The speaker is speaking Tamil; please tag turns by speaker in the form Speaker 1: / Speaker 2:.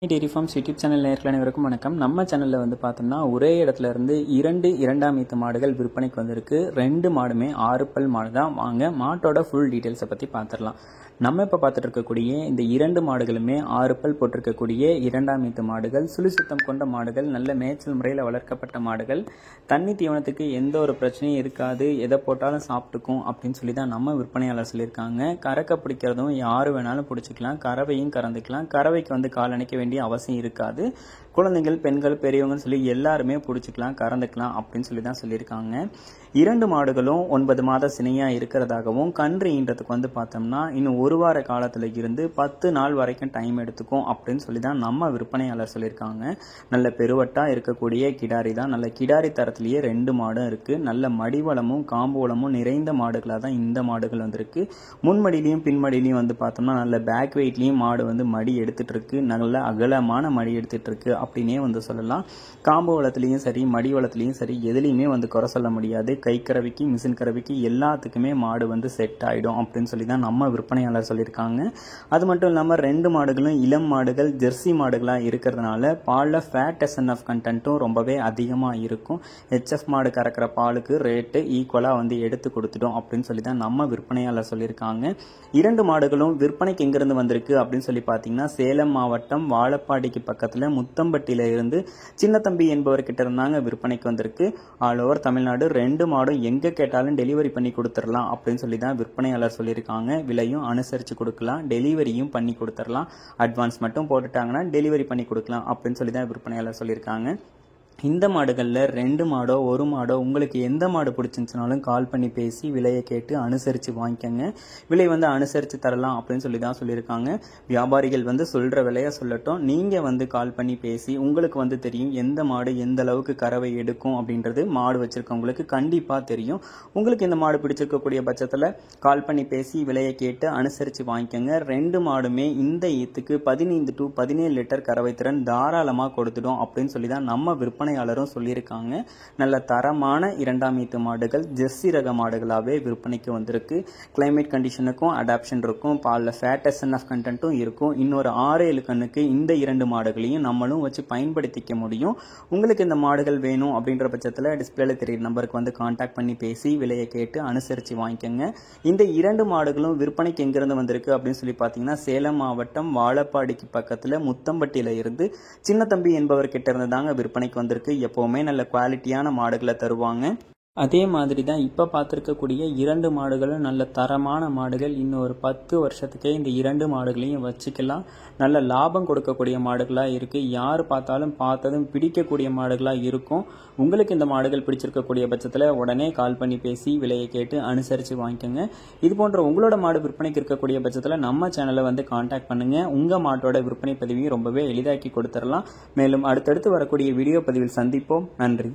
Speaker 1: டெய்ரி ஃபார்ம்ஸ் யூடியூப் சேனல் நேயர்கள் அனைவருக்கும் வணக்கம். நம்ம சேனலில் வந்து பார்த்தோம்னா ஒரே இடத்துல இருந்து இரண்டாம் ஈத்து மாடுகள் விற்பனைக்கு வந்திருக்கு. 2 மாடுமே 6 பல் மாடு தான். வாங்க மாட்டோட ஃபுல் டீட்டெயில்ஸை பற்றி பார்த்துடலாம். நம்ம இப்போ பார்த்துட்டு இருக்கக்கூடிய இந்த 2 மாடுகளுமே 6 பல் போட்டிருக்கக்கூடிய இரண்டாம் ஈத்து மாடுகள், சுழி சுத்தம் கொண்ட மாடுகள், நல்ல மேய்ச்சல் முறையில் வளர்க்கப்பட்ட மாடுகள். தண்ணி தீவனத்துக்கு எந்த ஒரு பிரச்சனையும் இருக்காது, எதை போட்டாலும் சாப்பிட்டுக்கும் அப்படின்னு சொல்லி தான் நம்ம விற்பனையாளர் சொல்லியிருக்காங்க. கறக்க பிடிக்கிறதும் யார் வேணாலும் பிடிச்சிக்கலாம், கறவையும் கறந்துக்கலாம். கறவைக்கு வந்து கால் அணைக்க வேண்டிய அவசியம் இருக்காது. குழந்தைகள், பெண்கள், பெரியவங்கன்னு சொல்லி எல்லாருமே பிடிச்சிக்கலாம், கறந்துக்கலாம் அப்படின்னு சொல்லி தான் சொல்லியிருக்காங்க. 2 மாடுகளும் 9 மாத சினையா இருக்கிறதாகவும், கன்று ஈன்றதுக்கு வந்து பார்த்தோம்னா இன்னும் 1 வார காலத்தில் இருந்து 10 நாள் வரைக்கும் டைம் எடுத்துக்கும் அப்படின்னு சொல்லி தான் நம்ம விற்பனையாளர் சொல்லியிருக்காங்க. நல்ல பெருவட்டா இருக்கக்கூடிய கிடாரி தான். நல்ல கிடாரி தரத்திலேயே 2 மாடும் இருக்கு. நல்ல மடிவளமும் காம்பு வளமும் நிறைந்த மாடுகளாக தான் இந்த மாடுகள் வந்திருக்கு. முன்மடியிலையும் பின்மடியிலையும் வந்து பார்த்தோம்னா நல்ல பேக் வெயிட்லையும் மாடு வந்து மடி எடுத்துட்டு இருக்கு. நல்ல அகலமான மடி எடுத்துட்டு இருக்கு அப்படின்னே வந்து சொல்லலாம். காம்பு வளத்திலையும் சரி, மடி வளத்திலையும் சரி, எதுலையுமே வந்து குறை சொல்ல முடியாது. கை கறவைக்கு, மிஷின் கறவைக்கு எல்லாத்துக்குமே மாடு வந்து செட் ஆகிடும் அப்படின்னு சொல்லி தான் நம்ம விற்பனையாளர் சொல்லியிருக்காங்க. அது மட்டும் இல்லாமல் 2 மாடுகளும் இளம் மாடுகள், ஜெர்சி மாடுகளாக இருக்கிறதுனால பாலில் ஃபேட் எஸ்என்எஃப் கண்டென்ட்டும் ரொம்பவே அதிகமாக இருக்கும். ஹெச்எஃப் மாடு கறக்கிற பாலுக்கு ரேட்டு ஈக்குவலாக வந்து எடுத்து கொடுத்துடும் அப்படின்னு சொல்லி தான் நம்ம விற்பனையாளர் சொல்லியிருக்காங்க. 2 மாடுகளும் விற்பனைக்கு எங்கிருந்து வந்திருக்கு அப்படின்னு சொல்லி பார்த்தீங்கன்னா, சேலம் மாவட்டம் வாழப்பாடிக்கு பக்கத்தில் முத்தம்பட்டியில இருந்து சின்னத்தம்பி என்பவர்கிட்ட இருந்தாங்க விற்பனைக்கு வந்திருக்கு. ஆல் ஓவர் தமிழ்நாடு 2 மாடும் எங்கே கேட்டாலும் டெலிவரி பண்ணி கொடுத்துடலாம் அப்படின்னு சொல்லி தான் விற்பனையாளர் சொல்லியிருக்காங்க. விலையும் அனுசரித்து கொடுக்கலாம், டெலிவரியும் பண்ணி கொடுத்துடலாம். அட்வான்ஸ் மட்டும் போட்டுட்டாங்கன்னா டெலிவரி பண்ணி கொடுக்கலாம் அப்படின்னு சொல்லி தான் விற்பனையாளர் சொல்லியிருக்காங்க. இந்த மாடுகளில் 2 மாடோ 1 மாடோ உங்களுக்கு எந்த மாடு பிடிச்சிருந்துச்சுனாலும் கால் பண்ணி பேசி விலையை கேட்டு அனுசரித்து வாங்கிக்கோங்க. விலை வந்து அனுசரித்து தரலாம் அப்படின்னு சொல்லி தான் சொல்லியிருக்காங்க. வியாபாரிகள் வந்து சொல்கிற விலையை சொல்லட்டும், நீங்கள் வந்து கால் பண்ணி பேசி உங்களுக்கு வந்து தெரியும் எந்த மாடு எந்த அளவுக்கு கறவை எடுக்கும் அப்படின்றது மாடு வச்சுருக்கவங்களுக்கு கண்டிப்பாக தெரியும். உங்களுக்கு இந்த மாடு பிடிச்சிருக்கக்கூடிய பட்சத்தில் கால் பண்ணி பேசி விலையை கேட்டு அனுசரித்து வாங்கிக்கோங்க. 2 மாடுமே இந்த ஈத்துக்கு 15 to 17 லிட்டர் கறவை திறன் தாராளமாக கொடுத்துடும் அப்படின்னு சொல்லி தான் நம்ம விற்பனையாளரும் சொல்லியிருக்காங்க. நல்ல தரமான இரண்டாம் ஈத்து மாடுகள், ஜெர்சி ரக மாடுகளாகவே விற்பனைக்கு வந்திருக்கு. கிளைமேட் கண்டிஷனுக்கும் அடாப்ஷன் இருக்கும், பாலில் ஃபேட் எஸ்என்எஃப் கண்டென்ட்டும் இருக்கும். இன்னொரு 6-7 கண்ணுக்கு இந்த 2 மாடுகளையும் நம்மளும் வச்சு பயன்படுத்திக்க முடியும். உங்களுக்கு இந்த மாடுகள் வேணும் அப்படின்ற பட்சத்தில் டிஸ்பிளேல தெரியுற நம்பருக்கு வந்து கான்டாக்ட் பண்ணி பேசி விலையை கேட்டு அனுசரித்து வாங்கிக்கோங்க. இந்த 2 மாடுகளும் விற்பனைக்கு எங்கிருந்து வந்திருக்கு அப்படின்னு சொல்லி பார்த்தீங்கன்னா, சேலம் மாவட்டம் வாழப்பாடிக்கு பக்கத்தில் முத்தம்பட்டியில இருந்து சின்னத்தம்பி என்பவர்கிட்ட இருந்து தாங்க விற்பனைக்கு வந்திருக்கு. எப்பவுமே நல்ல குவாலிட்டியான மாடுகளை தருவாங்க. அதே மாதிரி தான் இப்போ பார்த்துருக்கக்கூடிய 2 மாடுகளும் நல்ல தரமான மாடுகள். இன்னும் ஒரு 10 வருஷத்துக்கே இந்த 2 மாடுகளையும் வச்சுக்கலாம். நல்ல லாபம் கொடுக்கக்கூடிய மாடுகளாக இருக்குது. யார் பார்த்தாலும் பார்த்ததும் பிடிக்கக்கூடிய மாடுகளாக இருக்கும். உங்களுக்கு இந்த மாடுகள் பிடிச்சிருக்கக்கூடிய பட்சத்தில் உடனே கால் பண்ணி பேசி விலையை கேட்டு அனுசரித்து வாங்கிக்கோங்க. இது போன்ற உங்களோட மாடு விற்பனைக்கு இருக்கக்கூடிய பட்சத்தில் நம்ம சேனலை வந்து கான்டாக்ட் பண்ணுங்கள். உங்கள் மாட்டோட விற்பனை பதிவையும் ரொம்பவே எளிதாக்கி கொடுத்துடலாம். மேலும் அடுத்தடுத்து வரக்கூடிய வீடியோ பதிவில் சந்திப்போம். நன்றி.